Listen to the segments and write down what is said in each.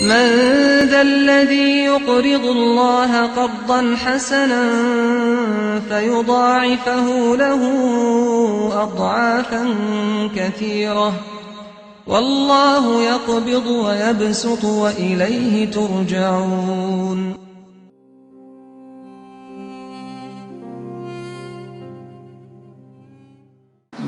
من ذا الذي يقرض الله قرضا حسنا فيضاعفه له أضعافا كثيرة والله يقبض ويبسط وإليه ترجعون.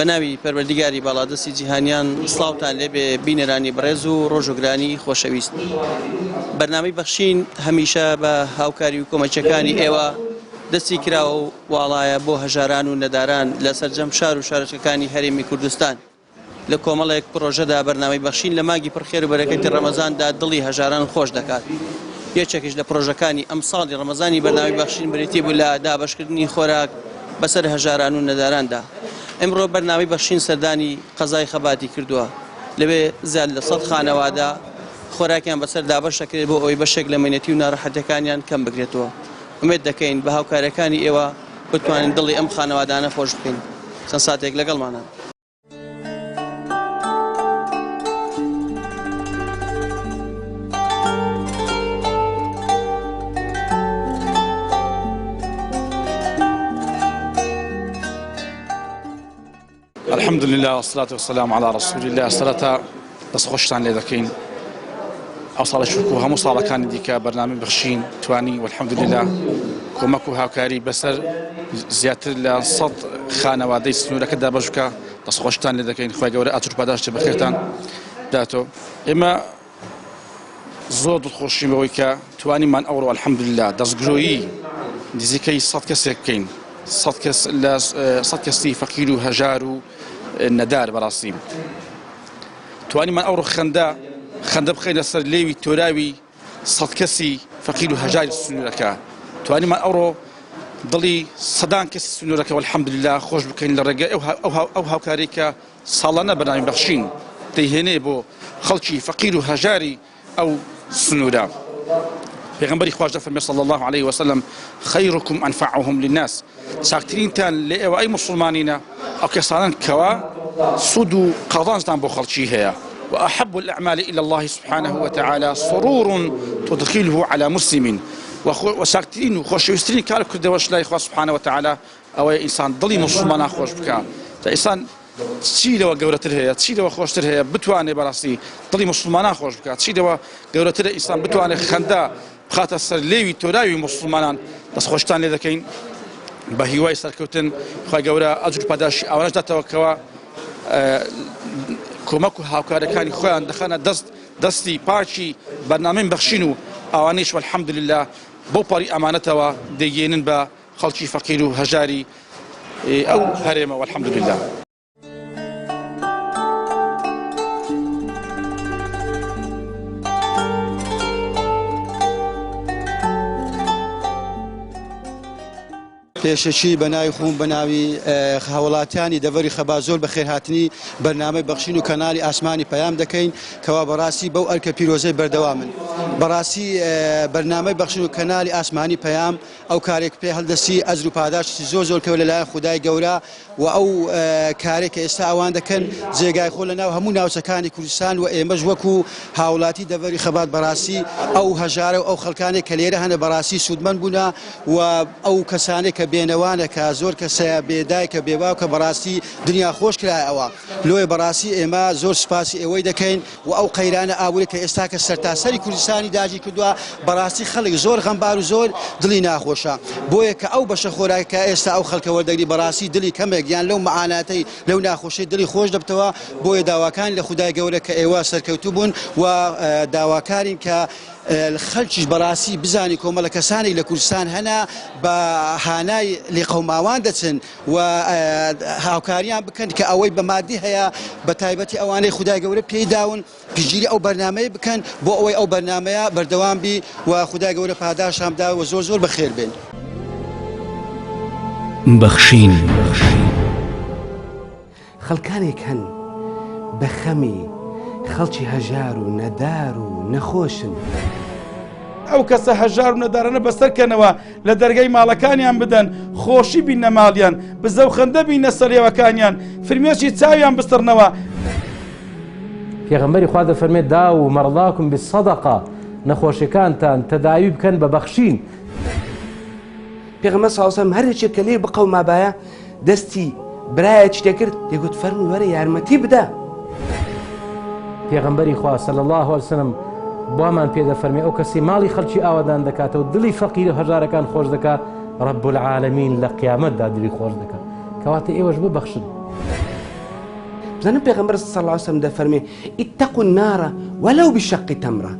بەناوی پەروەردیگاری باڵادەستی جیهانیان سڵاوتان لێبێ بینەرانی بەڕێز و ڕۆژوگرانی خۆشەویست. بەرنامەی بەخشین هەمیشە بە هاوکاری و کۆمەچەکانی ئێوە دەستی کراوە و واڵایە بۆ هەژاران و نەداران لە سەرجەم شار و شارەچەکانی هەرێمی کوردستان. لە کۆمەڵێک پرۆژەدا بەرنامەی بەخشین لە مانگی پڕخێر و بەرەکەتی ڕەمەزاندا دڵی هەژاران خۆش دەکات. یەکێکش لە پرۆژەکانی ئەم ساڵی ڕەمەزانی بەرنامەی بەخشین بریتی بوو لە دابەشکردنی خۆراک بەسەر هەژاران و نەداراندا. ئەمڕۆ بەرنامەی بەخشین سەردانی قەزای خەباتی کردووە، لەوێ زیاد لە 100 خانەوادە خۆراکیان بەسەر دابەشەکرێت بۆ ئەوەی بەشێک لە مێنەتی و ناڕەحەتەکانیان کەم بگرێتەوە. ئومێد دەکەین بە هاوکارەکانی ئێوە بتوانین دڵی ئەم خانەوادانە خۆش بکەین. چەند ساتێک لەگەڵمانە. الحمد لله والصلاة والسلام على رسول الله. صلاة دەستخۆشتان لێ دەکەین. ئەو ساڵە شکر و هەموو ساڵەکانی دیکە بەرنامەی بەخشین توانی والحمد لله کۆمەک و هاوکاری بەسەر زیاتر لە 100 خانەوادەی سنوورەکە دابەش بکە. دەستخۆشتان لێ دەکەین. خۆی گەورە ئاجر و پاداشتە بەخێرتان بداتەوە. ئێمە زۆر دڵخۆشین بەوەی کە توانیمان ئەوڕۆ الحمد لله دەستگرۆیی نزیکەی 100 کەسێک بکەین. 100 کەسی فەقیر و هەژار و نەدار بەڕاستی. توانیمان ئەوڕۆ خەندە بخەینە سەر لێوی تۆراوی 100 کەسی فەقیر و هەژاری سنوورەکە. توانیمان ئەوڕۆ دڵی سەدان کەسی سنوورەکە والحمد لله خۆش بکەین لە ڕێگەی ئەو هاوکاری کە ساڵانە بەرنامەی بەخشین دەیهێنێ بۆ خەڵکی فەقیر و هەژاری ئەو سنوورە. پێغەمبەری خوا فەرمێ صلی الله عليه وسلم خەیرکم ئەنفعهم للناس. چاکترینتان لە ئێوە ئەی موسڵمانینە ئەو کەسانن کەوا سود و قەڵانتان بۆ خەڵکی هەیە. وأحب الأعمال إلى الله سبحانه وتعالى سرور تدخله على مسلم. وساكتين وخوشويسترين كار كردوش لا إخوة سبحانه وتعالى أو إنسان ضلي مسلمان خوش بكا. فإنسان تشيلوا جورتها تشيلوا خوشتها بتواني براسي ضلي مسلمان خوش بكا. تشيلوا جورتها إنسان بتواني خندا بخاطر سر ليوي توراوي مسلمانان بس خوشتان لذكين بهواي سركوتن خواهي جورا أجر بداش أو نجدة توكوا کۆمەک و هاوکارەکانی خۆیان دەخەنە دەستی پاچی بەرنامەی بەخشین و ئەوانەیش والحمد لله بۆ پەڕی ئەمانەتەوە دەیگەێنن بە خەڵکی فەقیر و هەژاری ئەو هەرێمە والحمد لله. پێشەچی بەناوی خۆم بەناوی هاوڵاتیانی دەڤەری خەبات زۆر بە خێرهاتنی بەرنامەی بەخشین و کەنالی ئاسمانی پەیام دەکەین کەوا بەڕاستی بەو ئەرکە پیرۆزەی بەردەوامن. بەڕاستی بەرنامەی بەخشین و کەنالی ئاسمانی پەیام ئەو کارێک پێ هەڵدەستی ئەجر و پاداشتی زۆر کەوت لەلایەن خودای گەورە و ئەو کارێک کە ئێستا ئەوان دەکەن جێگای خۆ لەناو هەموو ناوچەکانی کوردستان و ئێمەش وەکو هاوڵاتی دەڤەری خەبات بەڕاستی ئەو هەژارە و ئەو خەڵکانێک کە لێرە هەنە بەڕاستی سوودمەند بوونا و ئەو کەسانێک کە بێنەوانە کە زۆر کەسەیە بێدایکە بێباو کە بەڕاستی دنیا خۆش کرایەوە. لۆی بەڕاستی ئێمە زۆر سوپاسی ئێوەی دەکەین و ئەو قەیرانە ئابووری کە ئێستا کە سەرتاسەری کوردستانی داژی کردووە بەڕاستی خەڵک زۆر غەمبار و زۆر دڵی ناخۆشە. بۆیە کە ئەو بەشە خۆراکە ئێستا ئەو خەڵکە وەردەگری بەڕاستی دڵی کەمێک یان لەو مەعاناتەی لەو ناخۆشی دڵی خۆش دەبتەوە. بۆیە داواکان لە خودای گەورە کە ئێوە سەرکەوتوو بوون و داواکارین کە خەڵکیش بەڕاستی بزانی کۆمەڵە کەسانی لە کوردستان هەنا بە هانای لێقەوماوان دەچن و هاوکاریان بکەن کە ئەوەی بە مادی هەیە بە تایبەتی ئەوانەی خودای گەورە پێی داون پشگیری ئەو بەرنامەیە بکەن بۆ ئەوەی ئەو بەرنامەیە بەردەوام بی و خودای گەورە پاداشامدا و زۆر بەخێر بێن. بەخشین خەڵکانێک هەن بە خەمی خەڵکی هەژار و نەدار و نەخۆشن. ئەو کەسە هەژار و نەدارانە بەسەرکەنەوە لە دەرگای ماڵەکانیان بدەن، خۆشی بینە ماڵیان، بزە و خەندە بینە سەرێوەکانیان، فرمێشی چاویان بستڕنەوە. پێغەمبەری خوا دەفەرمێت دا و مەڕضاکم بالصەدەقە نەخۆشیەکانتان تەداوی بکەن بە بەخشین. پێغەمبەر صلی الله علیه و سلم هەرێکێک کە لێ بقەوما بایە دەستی برایەکی دەکرد دەیگوت فەرمووی وەرە یارمەتی بدە. پێغەمبەری خوا صلی الله علیه و سلم بۆمان پێدەفەرمێ ئەو کەسی ماڵی خەڵکی ئاوادان دەکاتەوە دڵی فەقیر و هەژارەکان خۆش دەکات رب العالمین لە قیامەتدا دڵی خۆش دەکات. کەواتە ئێوەش ببەخشن. بزانم پێغەمبەر صلی الله علیه و سلم دەفەرمێ اتقوا النار ولو بشق تمرة.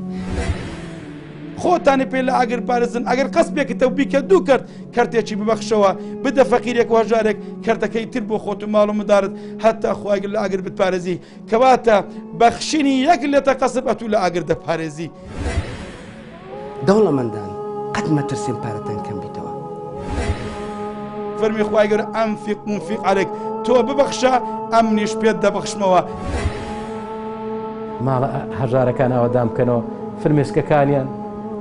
خۆتانی پێ لە ئاگر پارێزن ئەگەر قەسبێکتەوە بیکە دوو کرد کەرتێکی ببەخشەوە بدە فەقیرێک و هەژارێک کەرتەکەی تر بۆ خۆت و ماڵ و مدارت هەتا خواگر لە ئاگر بتپارێزی. کەواتە بەخشینی یەک لێتە قەسب ئەتوو لە ئاگر دەپارێزی. دەوڵەمەندان قەت مەترسێن پارەتان کەم بیتەوە. فەرمی خواگر ئەنفیق منفیق عەلەیک تۆ ببەخشە ئەمنیش پێت دەبەخشمەوە. ماڵە هەژارەکان ئاوادان بکەنەوە فرمێسکەکانیان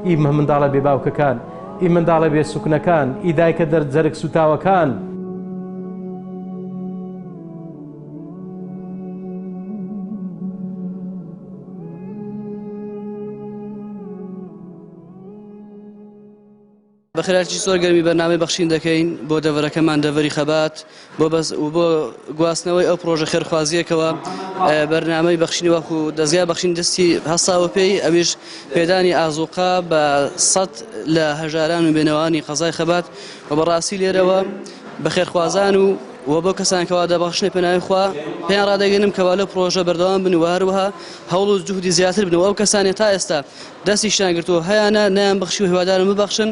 ئی منداڵە بێ باوکەکان ئی منداڵە بێ سوکنەکان ئی دایکە دەرجەرگ سوتاوەکان. بەخێرایکی زۆر گەرمی بەرنامەی بەخشین دەکەین بۆ دەڤەرەکەمان دەڤەری خەبات بۆ گواستنەوەی ئەو پرۆژە خێرخوازیەکەوە بەرنامەی بەخشینی وەکو دەستگای بەخشین دەستی هەستاوە پێی ئەویش پێدانی ئازوقا بە 100 لە هەژاران و بێنەوانی قەزای خەبات و بەڕاستی لێرەوە بە خێرخوازان و بۆ کەسانکەوا دەبەخشنە پێناوی خوا پێیان ڕادەگەنم کەوا لە پرۆژە بەردەوام بن و هەروەها هەوڵ و جوهدی زیاتر بن و ئەو کەسانی تا ئێستا دەستیشیان گرتووە هەیانە نەیان بەخشی و هیوادارم ببەخشن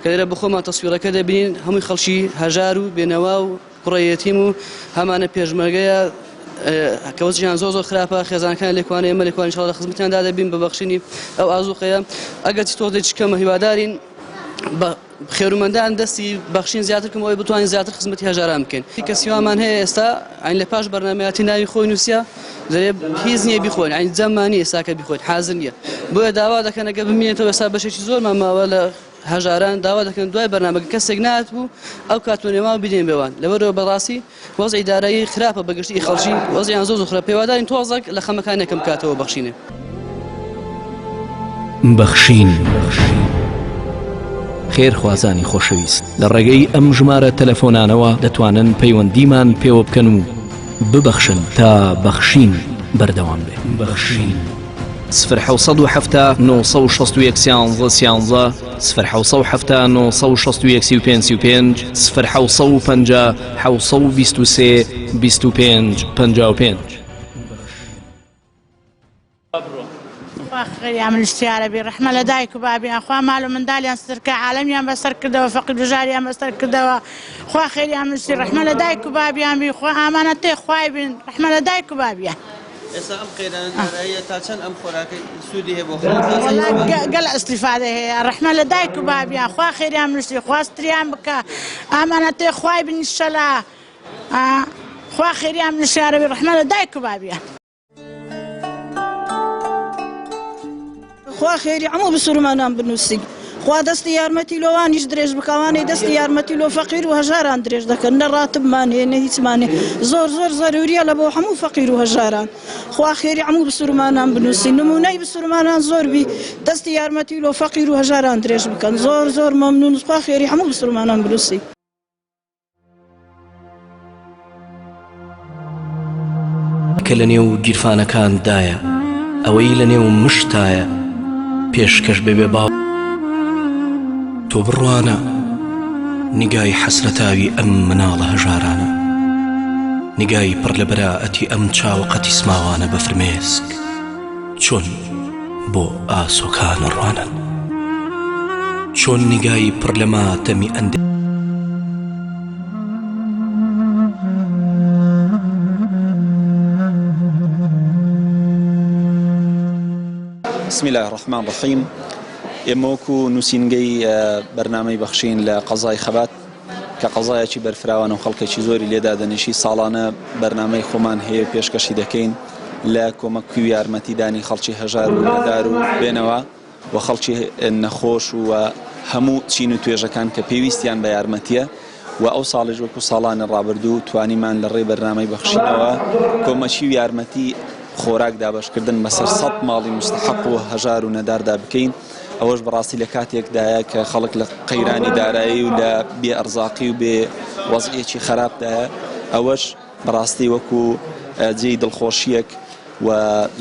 کە لێرە بخۆمان تەسویرەکە دەبینین هەمووی خەڵکی هەژار و بێنەوا و کوڕە و هەمانە پێشمەرگەیە کەوتیان زۆر خراپە خێزانەکان لێکوانە ئێمە لێکوان ئینشاڵڵا خزمەتیاندا دەبین بە بەخشینی ئەو ئازوقەیە ئەگەر تۆزێکی کەمە هیوادارین خێرومەندان دەستی بەخشین زیاتر کەمەوەی بتوانین زیاتر خزمەتی هەژاران بکەین. کە سیوامان هەیە ئێستا ئاین لە پاش بەرنامەیەتی ناوی خۆی نووسیا دەرێ هیچ نییە بیخۆین ئاین جەمانی ئێستاکە بیخۆین حازر نییە بۆیە داوا دەکەن ئەگە ببینێتەوە ئێستا بەشێکی زۆرمان ماوە لە هەژاران داوا دەکەن دوای بەرنامەکە کەسێک نات بوو ئەو کاتونێماوە بدێن بێوان لەبەرەوە بەڕاستی وەزعی دارایی خراپە بەگشتی خەڵکی وەزعیان زۆر خراپ پێوادارین تۆزێک لە خەمەکان یەکەم کاتەوە بەخشینێ. بەخشین خێرخوازانی خۆشەویست لە ڕێگەی ئەم ژمارە تەلەفۆنانەوە دەتوانن پەیوەندیمان پێوە بکەن و ببەخشن تا بەخشین بەردەوام بێ. بەخشین 0770 961 13 0770 961 35 0750 723 25 55. خير عمل اشتيارة بالرحمة لدايك وبابي أخوة مالو من دالي أنستركا عالمي أم بستر كدوا فقد بجاري أم بستر كدوا أخوة خير عمل اشتيارة رحمة لدايك وبابي أمي أخوة أمانتي أخوة بين رحمة لدايك وبابي. ئێستا ئەم قێران هەیە تا چەند ئەم خۆراکەی سوودی هەیە بۆ قەل استیفادە هەیە ڕەحمە لە دایک و بابیان خوا خێریان منشتی خواستریان بکە ئامانەتێ خوای بنیشەلا خوا خێریان منشارەوی ڕەحمە لە دایک و بابیان. خوا خێری هەموو بسوورمانان بنووسی خوا دەستی یارمەتی لۆوانیش درێژ بکەوانەی دەستی یارمەتی لۆ فەقیر و هەژاران درێژ دەکەن نە ڕاتبمان هەیە نە هیچمان هەیە زۆر زەروریە لە بۆ هەموو فەقیر و هەژاران خوا خێری هەموو بسوورمانان بنووسی نمونەی بسوورمانان زۆر بی دەستی یارمەتی لۆ فەقیر و هەژاران درێژ بکەن زۆر مەمنون خوا خێری هەموو بسوورمانان بنووسی. کە لە نێو گیرفانەکاندایە ئەوەی لە نێو مشتایە پێشکەش بێ باو تۆ بڕوانە نیگای حەسرەتاوی ئەم مناڵە هەژارانە نیگای پڕ لە بەراعەتی ئەم چاوقەتی سماوانە بە فرمێسک چۆن بۆ ئاسۆکانە ڕوانن چۆن نیگای پڕ لە ماتەمی ئەندێ بسم الله الرحمن الرحيم. ئێمەوەکو نووسینگەی بەرنامەی بەخشین لە قەزای خەبات کە قەزایەکی بەرفراوانە و خەڵکێکی زۆری لێدا دەنیشی ساڵانە بەرنامەی خۆمان هەیە پێشکەشی دەکەین لە کۆمەک و یارمەتیدانی خەڵکی هەژار و نەدار و بێنەوە و خەڵکی نەخۆش و هەموو چین و توێژەکان کە پێویستیان بە یارمەتیە و ئەو ساڵش وەکو ساڵانی ڕابردوو توانیمان لە ڕێی بەرنامەی بەخشینەوە کۆمەچی و یارمەتی خۆراک دابەشکردن بەسەر 100 ماڵی مستحق و هەژار و نەداردا بکەین ئەوەش بەڕاستی لە کاتێکدایە کە خەڵک لە قەیرانی دارایی و لە بێ ئەرزاقی و بێ وەزعیەکی خراپدایە ئەوەش بەڕاستی وەکو جێی دڵخۆشیەک و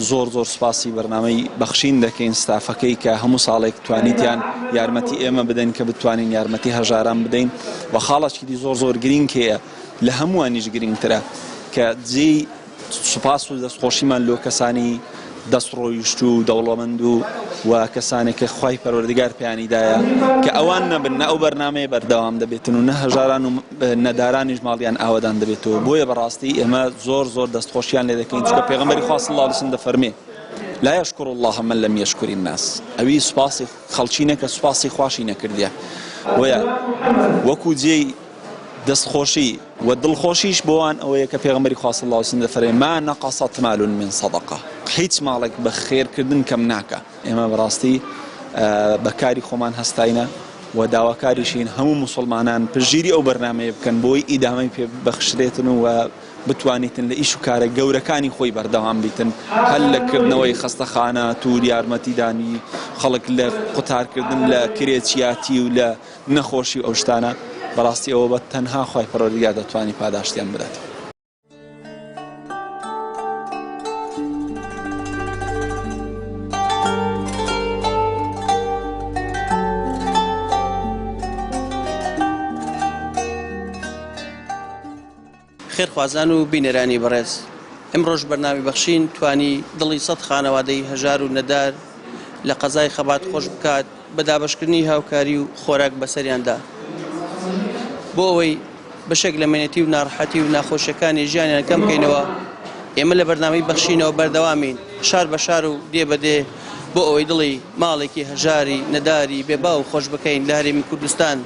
زۆر سوپاسی بەرنامەی بەخشین دەکەین ستافەکەی کە هەموو ساڵێک توانیتیان یارمەتی ئێمە بدەین کە بتوانین یارمەتی هەژاران بدەین و خاڵەشکی زۆر گرینگەیە لە هەمووانیش گرنگترە کە جێی سوپاس و دەستخۆشیمان لۆ کەسانی دەستڕۆیشت و دەوڵەمەند و کەسانێک کە خوای پەروەردگار پێیانیدایە کە ئەوان نەبن نە ئەو بەرنامەیە بەردەوام دەبێتن و نە هەژاران و نەدارانیش ماڵیان ئاوادان دەبێتەوە بۆیە بەڕاستی ئێمە زۆر دەستخۆشیان لێ دەکەین چونکە پێغەمبەری خوا صلی الله علیه و سلم دەفەرمێ لا يشكر الله من لم يشكر الناس ئەوی سوپاسی خەڵکی نەکە سوپاسی خواشی نەکردیە وەکو جێی دەستخۆشی و دڵخۆشیش بۆوان ئەوەیە کە پێغەمبەری خوا صلی الله علیه و سلم دەفەرمێ ما نقصت مال من صدقة هیچ ماڵێک بە خێرکردن کەم ناکە ئێمە بەڕاستی بەکاری خۆمان هەستاینە و داواکاریشین هەموو موسڵمانان پشگیری ئەو بەرنامەیە بکەن بۆی ئیدامەی پێ بەخشرێتن و بتوانیتن لە ئیش و کارە گەورەکانی خۆی بەردەوام بیتن هەل لەکردنەوەی خەستەخانە توور یارمەتیدانی خەڵک لە قوتارکردن لە کرێچیاتی و لە نەخۆشی ئەو شتانە بەڕاستی ئەوە بە تەنها خوای پەروەردگار دەتوانی پاداشتیان بدات. خێرخوازان و بینەرانی بەڕێز ئەمڕۆژ بەرنامی بەخشین توانی دڵی سەد خانەوادەی هەژار و نەدار لە قەزای خەبات خۆش بکات بە دابەشکردنی هاوکاری و خۆراک بەسەریاندا بۆ ئەوەی بەشێک لە مێنێتی و ناڕەحەتی و ناخۆشیەکانی ژیانیان کەم بکەینەوە ئێمە لە بەرنامەی بەخشینەوە بەردەوامین شار بە شار و دێ بەدێ بۆ ئەوەی دڵی ماڵێکی هەژاری نەداری بێباو خۆش بکەین لە هەرێمی کوردستان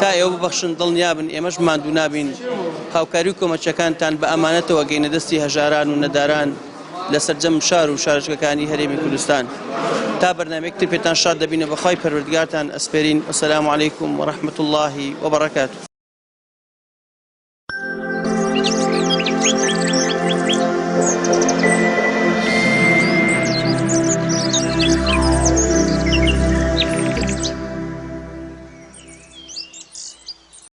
تا ئێوە ببەخشن دڵنیابن ئێمەش ماندوو نابین هاوکاری و کۆمەچەکانتان بە ئەمانەتەوە گەینە دەستی هەژاران و نەداران لە سەرجەم شار و شارچکەکانی هەرێمی کوردستان تا بەرنامەیەکتر پێتان شاد دەبینە بەخوای پەروەردگارتان ئەسپێرین. وەسەلامو عەلەیکوم وەڕەحمەتوڵڵاهی وەبەڕەکاتوه.